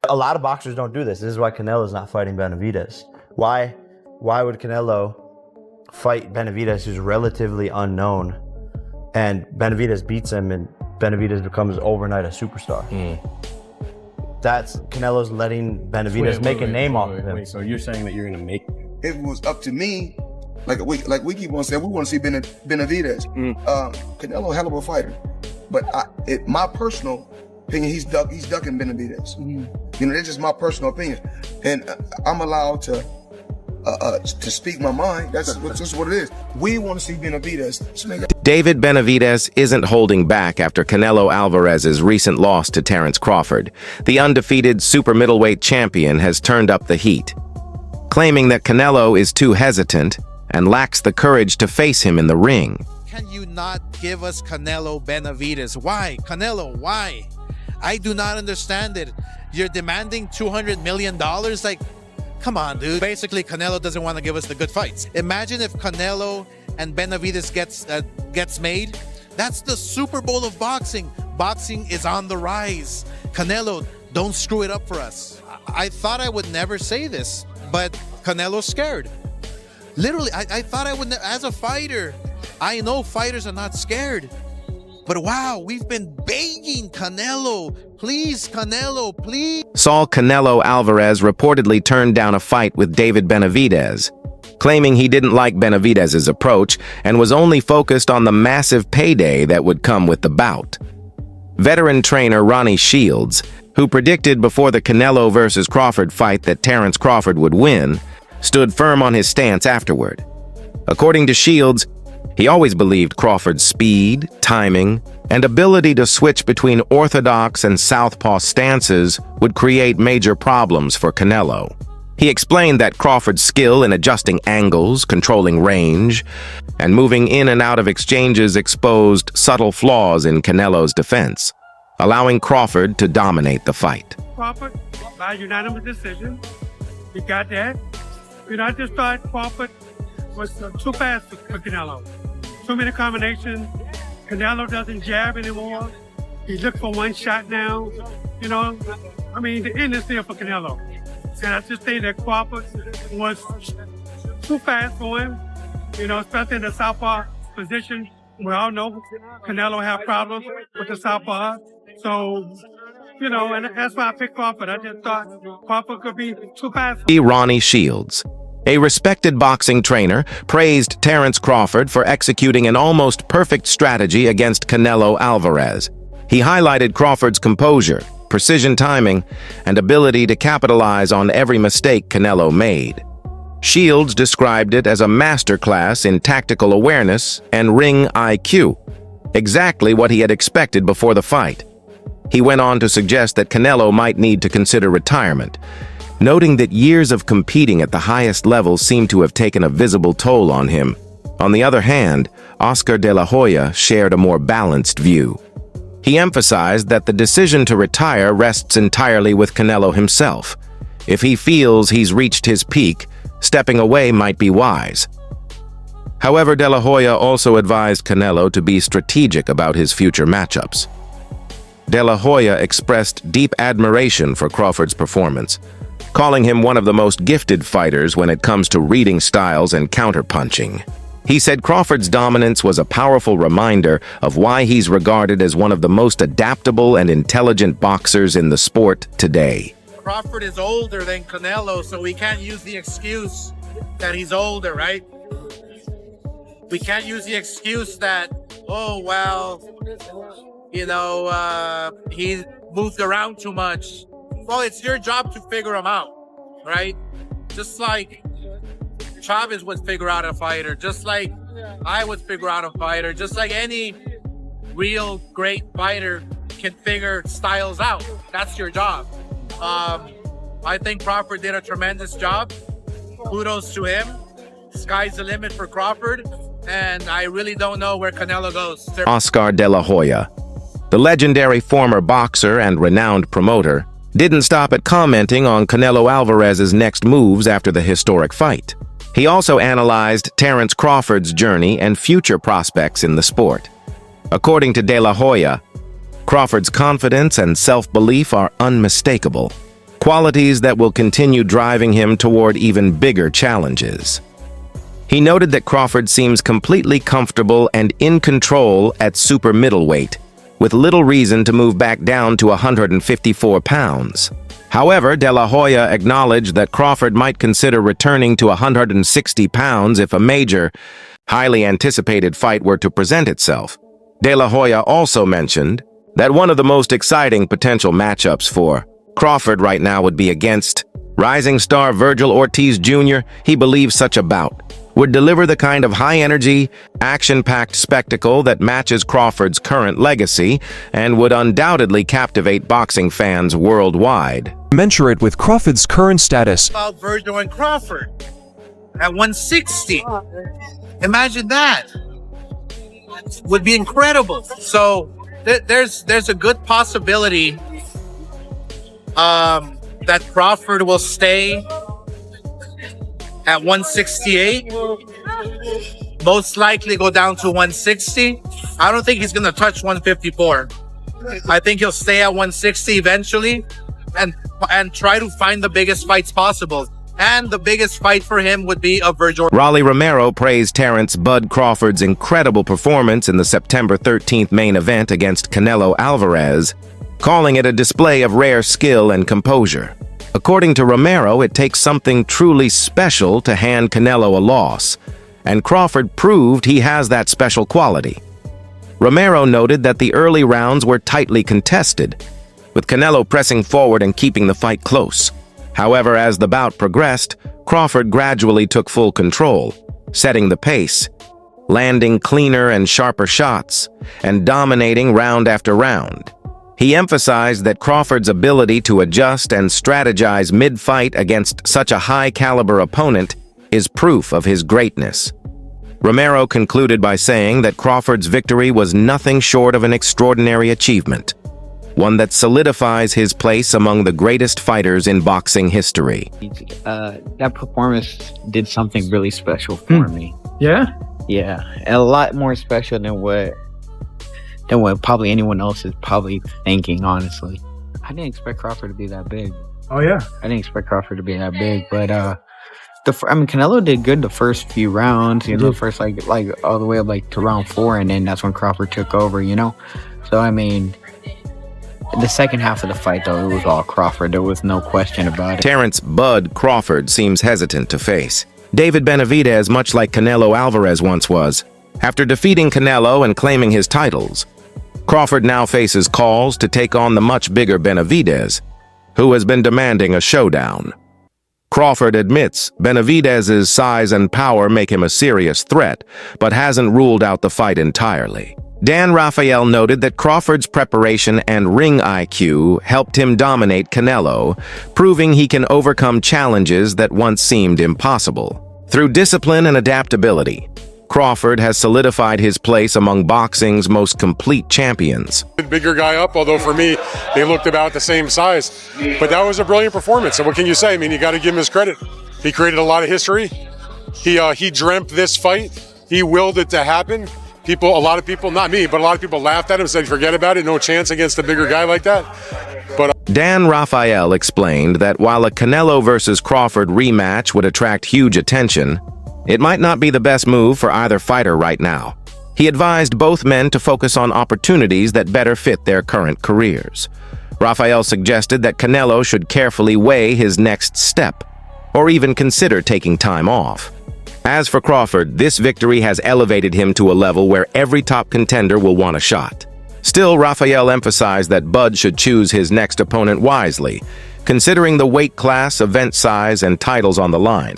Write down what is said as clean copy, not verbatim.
A lot of boxers don't do this. This is why Canelo's not fighting Benavidez. Why would Canelo fight Benavidez, who's relatively unknown, and Benavidez beats him, and Benavidez becomes overnight a superstar? That's Canelo's letting Benavidez make a name off of him. So you're saying that you're going to make... If it was up to me, like we keep on saying, we want to see Benavidez. Canelo, hell of a fighter. But my personal opinion, he's ducking Benavidez. You know, that's just my personal opinion. And I'm allowed to speak my mind. That's just what it is. We want to see Benavidez. David Benavidez isn't holding back after Canelo Alvarez's recent loss to Terence Crawford. The undefeated super middleweight champion has turned up the heat, claiming that Canelo is too hesitant and lacks the courage to face him in the ring. Can you not give us Canelo Benavidez? Why? Canelo, why? I do not understand it. You're demanding $200 million? Like, come on, dude. Basically, Canelo doesn't want to give us the good fights. Imagine if Canelo and Benavidez gets made. That's the Super Bowl of boxing. Boxing is on the rise. Canelo, don't screw it up for us. I thought I would never say this, but Canelo's scared. Literally, I thought I would, as a fighter, I know fighters are not scared. But wow, we've been begging Canelo, please, Canelo, please. Saul Canelo Alvarez reportedly turned down a fight with David Benavidez, claiming he didn't like Benavidez's approach and was only focused on the massive payday that would come with the bout. Veteran trainer Ronnie Shields, who predicted before the Canelo versus Crawford fight that Terence Crawford would win, stood firm on his stance afterward. According to Shields, he always believed Crawford's speed, timing, and ability to switch between orthodox and southpaw stances would create major problems for Canelo. He explained that Crawford's skill in adjusting angles, controlling range, and moving in and out of exchanges exposed subtle flaws in Canelo's defense, allowing Crawford to dominate the fight. Crawford, by unanimous decision, you got that. You know, I just thought Crawford was too fast for Canelo. Too many combinations. Canelo doesn't jab anymore. He looks for one shot now. You know, I mean, the end is there for Canelo. And I just think that Crawford was too fast for him, you know, especially in the southpaw position. We all know Canelo have problems with the southpaw. So, you know, and that's why I picked Crawford. I just thought Crawford could be too fast. Ronnie Shields, a respected boxing trainer, praised Terence Crawford for executing an almost perfect strategy against Canelo Alvarez. He highlighted Crawford's composure, precision timing, and ability to capitalize on every mistake Canelo made. Shields described it as a masterclass in tactical awareness and ring IQ, exactly what he had expected before the fight. He went on to suggest that Canelo might need to consider retirement, noting that years of competing at the highest level seemed to have taken a visible toll on him. On the other hand, Oscar de la Hoya shared a more balanced view. He emphasized that the decision to retire rests entirely with Canelo himself. If he feels he's reached his peak, stepping away might be wise. However, de la Hoya also advised Canelo to be strategic about his future matchups. De la Hoya expressed deep admiration for Crawford's performance, calling him one of the most gifted fighters when it comes to reading styles and counterpunching. He said Crawford's dominance was a powerful reminder of why he's regarded as one of the most adaptable and intelligent boxers in the sport today. Crawford is older than Canelo, so we can't use the excuse that he's older, right? We can't use the excuse that, oh, well, you know, he moved around too much. Well, it's your job to figure him out, right? Just like Chavez would figure out a fighter, just like I would figure out a fighter, just like any real great fighter can figure styles out. That's your job. I think Crawford did a tremendous job. Kudos to him. Sky's the limit for Crawford, and I really don't know where Canelo goes. Oscar de la Hoya, the legendary former boxer and renowned promoter, didn't stop at commenting on Canelo Alvarez's next moves after the historic fight. He also analyzed Terence Crawford's journey and future prospects in the sport. According to De La Hoya, Crawford's confidence and self-belief are unmistakable, qualities that will continue driving him toward even bigger challenges. He noted that Crawford seems completely comfortable and in control at super middleweight, with little reason to move back down to 154 pounds. However, De La Hoya acknowledged that Crawford might consider returning to 160 pounds if a major, highly anticipated fight were to present itself. De La Hoya also mentioned that one of the most exciting potential matchups for Crawford right now would be against rising star Virgil Ortiz Jr. He believes such a bout would deliver the kind of high-energy, action-packed spectacle that matches Crawford's current legacy and would undoubtedly captivate boxing fans worldwide. Commensurate with Crawford's current status. About Virgil and Crawford at 160. Imagine that. Would be incredible. So there's a good possibility that Crawford will stay at 168, most likely go down to 160. I don't think he's going to touch 154. I think he'll stay at 160 eventually and try to find the biggest fights possible. And the biggest fight for him would be a Virgil. Rolly Romero praised Terrence "Bud" Crawford's incredible performance in the September 13th main event against Canelo Alvarez, calling it a display of rare skill and composure. According to Romero, it takes something truly special to hand Canelo a loss, and Crawford proved he has that special quality. Romero noted that the early rounds were tightly contested, with Canelo pressing forward and keeping the fight close. However, as the bout progressed, Crawford gradually took full control, setting the pace, landing cleaner and sharper shots, and dominating round after round. He emphasized that Crawford's ability to adjust and strategize mid-fight against such a high-caliber opponent is proof of his greatness. Romero concluded by saying that Crawford's victory was nothing short of an extraordinary achievement, one that solidifies his place among the greatest fighters in boxing history. That performance did something really special for me. Yeah? Yeah, a lot more special than what probably anyone else is probably thinking, honestly. I didn't expect Crawford to be that big. Oh, yeah. I didn't expect Crawford to be that big, but Canelo did good the first few rounds, first like all the way up like to round 4, and then that's when Crawford took over, So I mean, the second half of the fight though, it was all Crawford. There was no question about it. Terrence "Bud" Crawford seems hesitant to face David Benavidez, much like Canelo Alvarez once was. After defeating Canelo and claiming his titles, Crawford now faces calls to take on the much bigger Benavidez, who has been demanding a showdown. Crawford admits Benavidez's size and power make him a serious threat, but hasn't ruled out the fight entirely. Dan Rafael noted that Crawford's preparation and ring IQ helped him dominate Canelo, proving he can overcome challenges that once seemed impossible. Through discipline and adaptability, Crawford has solidified his place among boxing's most complete champions. Bigger guy up, although for me, they looked about the same size. But that was a brilliant performance. And what can you say? I mean, you got to give him his credit. He created a lot of history. He dreamt this fight. He willed it to happen. A lot of people, not me, but a lot of people laughed at him and said, forget about it. No chance against a bigger guy like that. But Dan Rafael explained that while a Canelo versus Crawford rematch would attract huge attention, it might not be the best move for either fighter right now. He advised both men to focus on opportunities that better fit their current careers. Rafael suggested that Canelo should carefully weigh his next step, or even consider taking time off. As for Crawford, this victory has elevated him to a level where every top contender will want a shot. Still, Rafael emphasized that Bud should choose his next opponent wisely, considering the weight class, event size, and titles on the line.